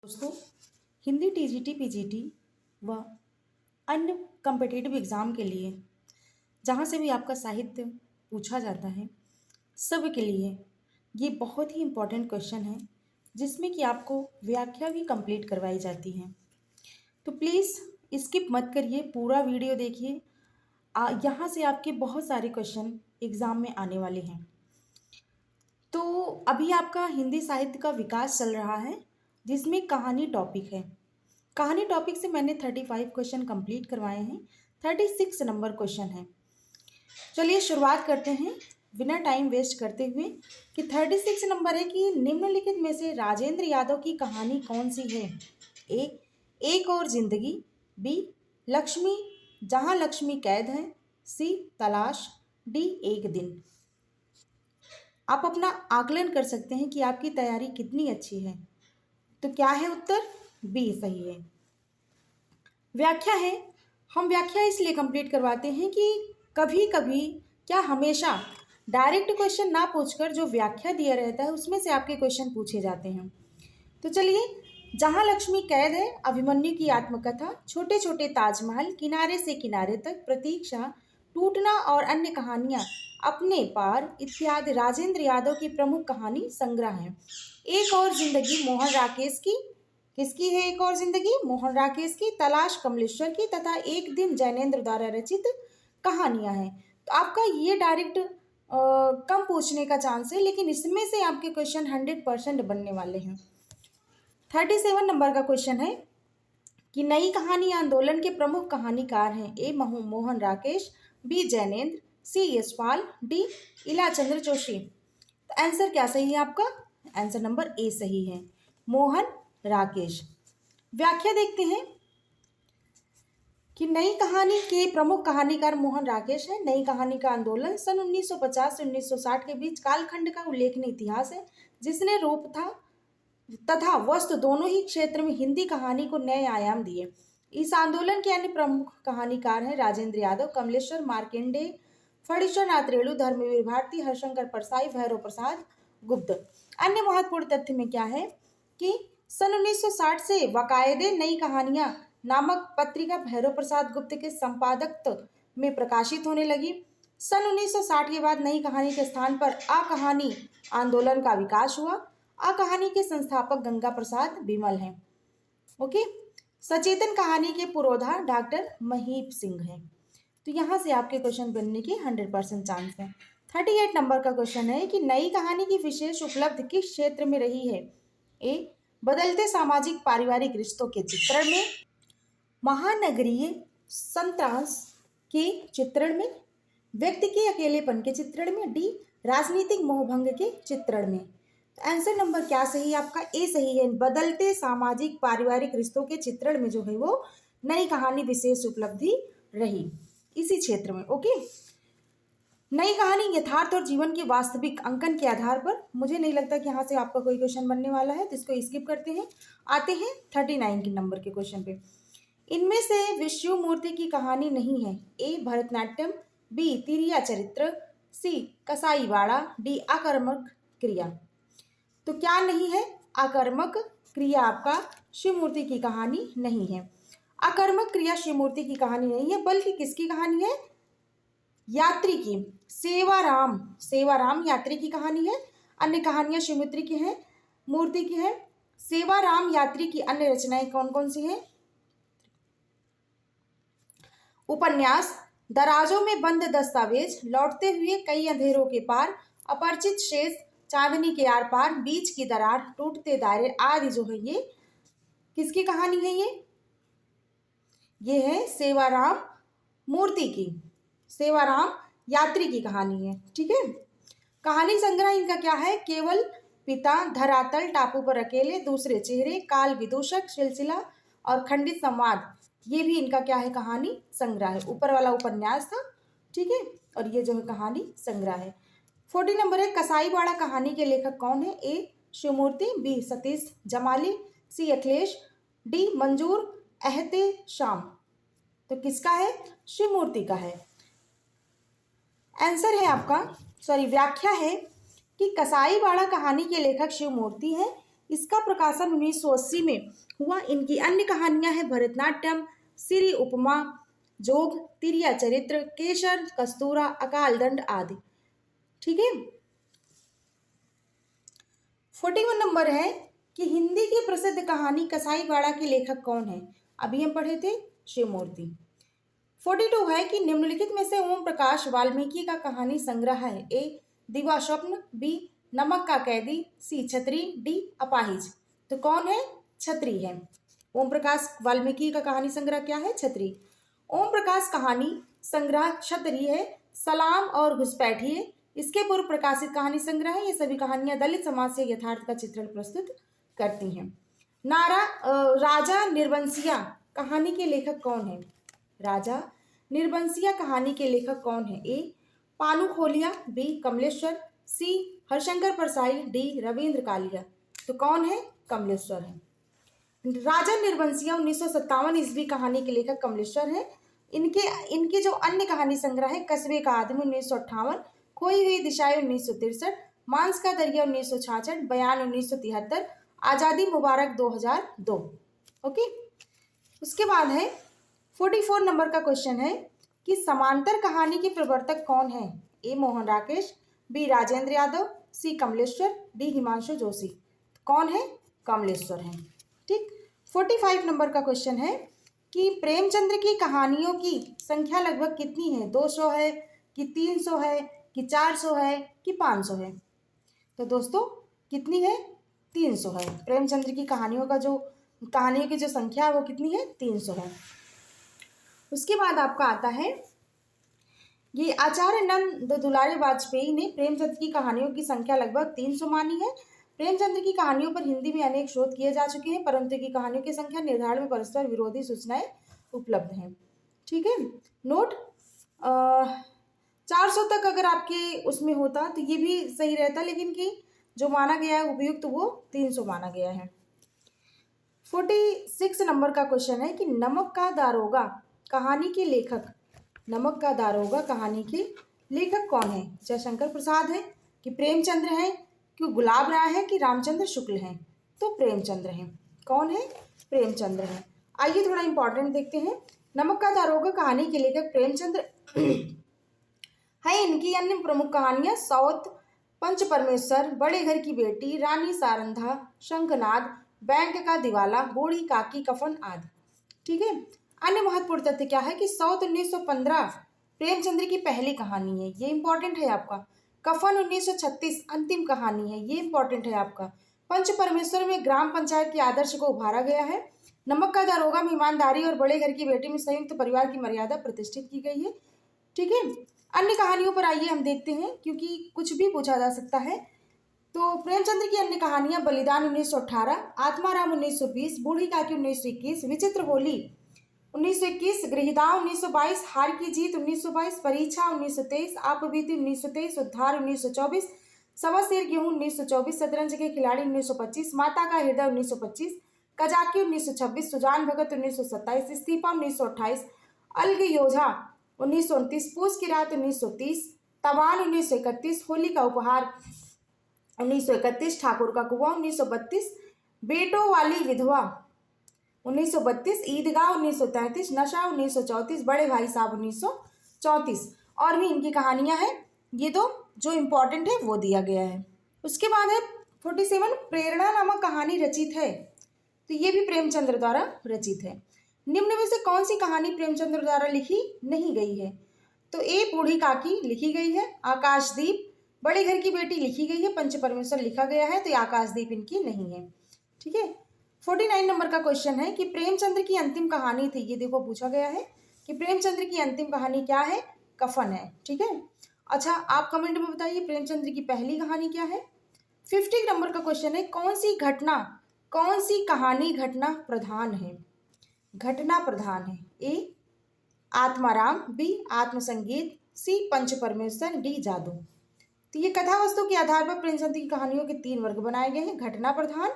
दोस्तों, Hindi TGT PGT व अन्य कम्पिटिटिव एग्ज़ाम के लिए जहाँ से भी आपका साहित्य पूछा जाता है, सब के लिए ये बहुत ही इम्पोर्टेंट क्वेश्चन है जिसमें कि आपको व्याख्या भी कंप्लीट करवाई जाती है। तो प्लीज़ स्किप मत करिए, पूरा वीडियो देखिए। यहाँ से आपके बहुत सारे क्वेश्चन एग्ज़ाम में आने वाले हैं। तो अभी आपका हिंदी साहित्य का विकास चल रहा है जिसमें कहानी टॉपिक है। कहानी टॉपिक से मैंने 35 क्वेश्चन कंप्लीट करवाए हैं। 36 नंबर क्वेश्चन है। चलिए शुरुआत करते हैं बिना टाइम वेस्ट करते हुए कि 36 नंबर है कि निम्नलिखित में से राजेंद्र यादव की कहानी कौन सी है। ए, एक और जिंदगी। बी, लक्ष्मी जहाँ लक्ष्मी कैद है। सी, तलाश। डी, एक दिन। आप अपना आकलन कर सकते हैं कि आपकी तैयारी कितनी अच्छी है। तो क्या है उत्तर? बी सही है। व्याख्या है, हम व्याख्या इसलिए कंप्लीट करवाते हैं कि कभी कभी क्या हमेशा डायरेक्ट क्वेश्चन ना पूछकर जो व्याख्या दिया रहता है उसमें से आपके क्वेश्चन पूछे जाते हैं। तो चलिए, जहाँ लक्ष्मी कैद है, अभिमन्यु की आत्मकथा, छोटे छोटे ताजमहल, किनारे से किनारे तक, प्रतीक्षा, टूटना और अन्य कहानियाँ, अपने पार इत्यादि राजेंद्र यादव की प्रमुख कहानी संग्रह है। एक और जिंदगी मोहन राकेश की, किसकी है एक और जिंदगी? मोहन राकेश की। तलाश कमलेश्वर की तथा एक दिन जैनेन्द्र द्वारा रचित कहानियां हैं। तो आपका ये डायरेक्ट कम पूछने का चांस है, लेकिन इसमें से आपके क्वेश्चन 100% बनने वाले हैं। 37 नंबर का क्वेश्चन है कि नई कहानी आंदोलन के प्रमुख कहानीकार हैं। ए, मोहन राकेश। बी, जैनेन्द्र। सी, यशपाल। डी, इलाचंद्र जोशी। तो आंसर क्या सही है आपका? आंसर नंबर ए सही है, मोहन राकेश। व्याख्या देखते हैं कि नई कहानी के प्रमुख कहानीकार मोहन राकेश है। नई कहानी का आंदोलन सन 1950 से 1960 के बीच कालखंड का उल्लेखनीय इतिहास है जिसने रूप था तथा वस्तु दोनों ही क्षेत्र में हिंदी कहानी को नए आयाम दिए। इस आंदोलन के अन्य प्रमुख कहानीकार हैं राजेंद्र यादव, कमलेश्वर, मार्कंडेय, फणीश्वर नाथ रेणु, धर्मवीर भारती, हरिशंकर परसाई, भैरव प्रसाद गुप्त। अन्य महत्वपूर्ण तथ्य में क्या है कि सन 1960 से बाकायदे नई कहानियां नामक पत्रिका भैरव प्रसाद गुप्त के संपादकत्व में प्रकाशित होने लगी। सन 1960 के बाद नई कहानी के स्थान पर आ कहानी आंदोलन का विकास हुआ। आ कहानी के संस्थापक गंगा प्रसाद बिमल हैं। ओके, सचेतन कहानी के पुरोधा डॉक्टर महीप सिंह हैं। तो यहाँ से आपके क्वेश्चन बनने के 100% चांस है। 38 नंबर का क्वेश्चन है कि नई कहानी की विशेष उपलब्धि किस क्षेत्र में रही है। ए, बदलते सामाजिक पारिवारिक रिश्तों के चित्रण में, महानगरीय संत्रास के चित्रण में, व्यक्ति के अकेलेपन के चित्रण में, डी, राजनीतिक मोहभंग के चित्रण में। तो आंसर नंबर क्या सही है आपका? ए सही है, बदलते सामाजिक पारिवारिक रिश्तों के चित्रण में जो है वो नई कहानी विशेष उपलब्धि रही इसी क्षेत्र में। ओके, नई कहानी यथार्थ और जीवन के वास्तविक अंकन के आधार पर। मुझे नहीं लगता कि यहाँ से आपका कोई क्वेश्चन बनने वाला है, तो इसको स्किप करते हैं। आते हैं 39 के नंबर के क्वेश्चन पे। इनमें से विष्णु मूर्ति की कहानी नहीं है। ए, भरतनाट्यम। बी, तिरिया चरित्र। सी, कसाईवाड़ा। डी, आकर्मक क्रिया। तो क्या नहीं है? आकर्मक क्रिया आपका शिवमूर्ति की कहानी नहीं है। आकर्मक क्रिया शिवमूर्ति की कहानी नहीं है, बल्कि किसकी कहानी है? यात्री की, सेवाराम। सेवाराम यात्री की कहानी है। अन्य कहानियां शिवमूर्ति की हैं, मूर्ति की है। सेवाराम यात्री की अन्य रचनाएं कौन कौन सी हैं? उपन्यास, दराजों में बंद दस्तावेज, लौटते हुए कई अंधेरों के पार, अपरिचित शेष, चांदनी के आर पार, बीच की दरार, टूटते दायरे आदि जो है ये किसकी कहानी है? ये है सेवाराम मूर्ति की, सेवाराम यात्री की कहानी है। ठीक है, कहानी संग्रह इनका क्या है? केवल पिता, धरातल, टापू पर अकेले, दूसरे चेहरे, काल विदूषक, सिलसिला और खंडित संवाद, ये भी इनका क्या है? कहानी संग्रह है। ऊपर वाला उपन्यास था, ठीक है, और ये जो है कहानी संग्रह है। 40 नंबर है, कसाईवाड़ा कहानी के लेखक कौन है? ए, शिवमूर्ति। बी, सतीश जमाली। सी, अखिलेश। डी, मंजूर एहतेशाम। तो किसका है? शिवमूर्ति का है। आंसर है आपका, व्याख्या है कि कसाईवाड़ा कहानी के लेखक शिवमूर्ति हैं। इसका प्रकाशन 1980 में हुआ। इनकी अन्य कहानियां हैं भरतनाट्यम, श्री उपमा, जोग, तिरिया चरित्र, केसर, कस्तूरा, अकाल दंड आदि। ठीक है। 41 नंबर है कि हिंदी की प्रसिद्ध कहानी कसाईवाड़ा के लेखक कौन है? अभी हम पढ़े थे शिवमूर्ति। 42 है कि निम्नलिखित में से ओम प्रकाश वाल्मीकि का कहानी संग्रह है? ए दिवा स्वप्न, बी नमक का कैदी, सी छतरी, डी अपाहिज। तो कौन है? छतरी है। ओम प्रकाश वाल्मीकि का कहानी संग्रह क्या है? छतरी। ओम प्रकाश कहानी संग्रह छतरी है। सलाम और घुसपैठिए इसके पूर्व प्रकाशित कहानी संग्रह है। ये सभी कहानियां दलित समाज से यथार्थ का चित्रण प्रस्तुत करती हैं। राजा निर्बंसिया कहानी के लेखक कौन है? राजा निर्बंसिया कहानी के लेखक कौन है? ए पानू खोलिया, बी कमलेश्वर, सी हरशंकर परसाई, डी रविंद्र कालिया। तो कौन है? कमलेश्वर है। राजा निर्बंसिया 1957 ईस्वी कहानी के लेखक कमलेश्वर हैं। इनके इनके जो अन्य कहानी संग्रह है कस्बे का आदमी 1958, खोई हुई दिशाएं 1963, मांस का दरिया 1966, बयान 1973, आजादी मुबारक 2002। ओके। उसके बाद है 44 नंबर का क्वेश्चन है कि समांतर कहानी के प्रवर्तक कौन है? ए मोहन राकेश, बी राजेंद्र यादव, सी कमलेश्वर, डी हिमांशु जोशी। कौन है? कमलेश्वर है। ठीक। 45 नंबर का क्वेश्चन है कि प्रेमचंद्र की कहानियों की संख्या लगभग कितनी है? 200 है कि 300 है कि 400 है कि 500 है? तो दोस्तों कितनी है? 300 है। प्रेमचंद्र की कहानियों की जो संख्या है वो कितनी है? 300 है। उसके बाद आपका आता है ये आचार्य नंद दुलारी वाजपेयी ने प्रेमचंद्र की कहानियों की संख्या लगभग 300 मानी है। प्रेमचंद्र की कहानियों पर हिंदी में अनेक शोध किए जा चुके हैं, परंतु की कहानियों की संख्या निर्धारण में परस्पर विरोधी सूचनाएं उपलब्ध हैं। ठीक है। नोट 400 तक अगर आपके उसमें होता तो ये भी सही रहता, लेकिन कि जो माना गया है उपयुक्त वो 300 माना गया है। 46 नंबर का क्वेश्चन है कि नमक का दारोगा कहानी के लेखक कौन है? जयशंकर प्रसाद है कि प्रेमचंद्र है कि गुलाब राय है कि रामचंद्र शुक्ल हैं? तो प्रेमचंद्र हैं। कौन है? प्रेमचंद्र हैं। आइए थोड़ा इंपॉर्टेंट देखते हैं। नमक का दारोगा कहानी के लेखक प्रेमचंद्र है। इनकी अन्य प्रमुख कहानियां सौत, पंच परमेश्वर, बड़े घर की बेटी, रानी सारंधा, शंखनाद, बैंक का दिवाला, बूढ़ी काकी, कफन आदि। ठीक है। अन्य महत्वपूर्ण तथ्य क्या है कि सौत 1915 प्रेमचंद्र की पहली कहानी है, ये इंपॉर्टेंट है आपका। कफन 1936 अंतिम कहानी है, ये इंपॉर्टेंट है आपका। पंच परमेश्वर में ग्राम पंचायत के आदर्श को उभारा गया है। नमक का दारोगा में ईमानदारी और बड़े घर की बेटी में संयुक्त परिवार की मर्यादा प्रतिष्ठित की गई है। ठीक है। अन्य कहानियों पर आइए हम देखते हैं, क्योंकि कुछ भी पूछा जा सकता है। तो प्रेमचंद्र की अन्य कहानियां बलिदान 1918, आत्माराम 1920, बूढ़ी काकी 1921, विचित्र होली 1921, गृहदाह 1922, हार की जीत 1922, परीक्षा 1923, आपबीती 1923, उद्धार 1924, सवा शेर गेहूं 1924, शतरंज के खिलाड़ी 1925, माता का हृदय 1925, कजाकी 1926, सुजान भगत 1927, इस्तीफा 1928, अलग योझा 1929, पूस की रात 1930, तवान 1931, होली का उपहार 1931, ठाकुर का कुआं 1932, बेटों वाली विधवा 1932, ईदगाह 1933, नशा 1934, बड़े भाई साहब 1934। और भी इनकी कहानियां हैं। ये तो जो इम्पोर्टेंट है वो दिया गया है। उसके बाद है 47 प्रेरणा नामक कहानी रचित है, तो ये भी प्रेमचंद्र द्वारा रचित है। निम्न में से कौन सी कहानी प्रेमचंद्र द्वारा लिखी नहीं गई है? तो ए बूढ़ी काकी लिखी गई है, आकाशदीप, बड़े घर की बेटी लिखी गई है, पंच परमेश्वर लिखा गया है, तो ये आकाशदीप इनकी नहीं है। ठीक है। 49 नंबर का क्वेश्चन है कि प्रेमचंद्र की अंतिम कहानी थी, ये देखो पूछा गया है कि प्रेमचंद्र की अंतिम कहानी क्या है? कफन है। ठीक है। अच्छा, आप कमेंट में बताइए प्रेमचंद्र की पहली कहानी क्या है। 50 नंबर का क्वेश्चन है कौन सी कहानी घटना प्रधान है? घटना प्रधान है। ए आत्माराम, बी आत्मसंगीत, सी पंच परमेश्वर, डी जादू। तो ये कथा वस्तु के आधार पर प्रेमचंद्र की कहानियों के 3 वर्ग बनाए गए हैं, घटना प्रधान,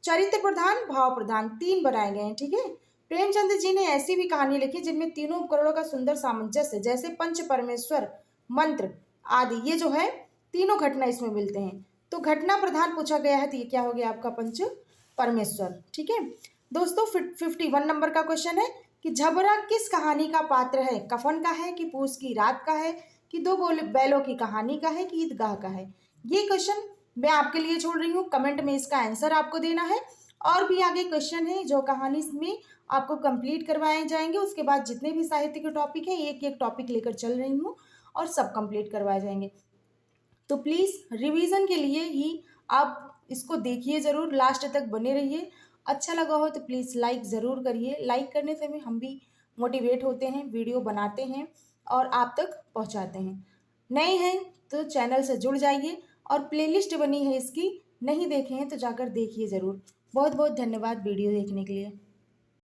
चरित्र प्रधान, भाव प्रधान, 3 बनाए गए हैं। ठीक है। प्रेमचंद्र जी ने ऐसी भी कहानी लिखी जिनमें तीनों उपकरणों का सुंदर सामंजस्य, जैसे पंच परमेश्वर, मंत्र आदि, ये जो है तीनों घटना इसमें मिलते हैं। तो घटना प्रधान पूछा गया है, तो ये क्या हो गया आपका पंच परमेश्वर। ठीक है दोस्तों, 51 नंबर का क्वेश्चन है कि झबरा किस कहानी का पात्र है? कफन का है कि पूस की रात का है कि दो बैलों की कहानी का है कि ईदगाह का है? ये क्वेश्चन मैं आपके लिए छोड़ रही हूँ, कमेंट में इसका आंसर आपको देना है। और भी आगे क्वेश्चन है जो कहानी में आपको कंप्लीट करवाए जाएंगे। उसके बाद जितने भी साहित्य के टॉपिक है, एक एक टॉपिक लेकर चल रही हूँ और सब कंप्लीट करवाए जाएंगे। तो प्लीज़ रिवीजन के लिए ही आप इसको देखिए, ज़रूर लास्ट तक बने रहिए। अच्छा लगा हो तो प्लीज़ लाइक ज़रूर करिए, लाइक करने से हम भी मोटिवेट होते हैं, वीडियो बनाते हैं और आप तक पहुंचाते हैं। नए हैं तो चैनल से जुड़ जाइए और प्लेलिस्ट बनी है इसकी, नहीं देखे हैं तो जाकर देखिए ज़रूर। बहुत बहुत धन्यवाद वीडियो देखने के लिए।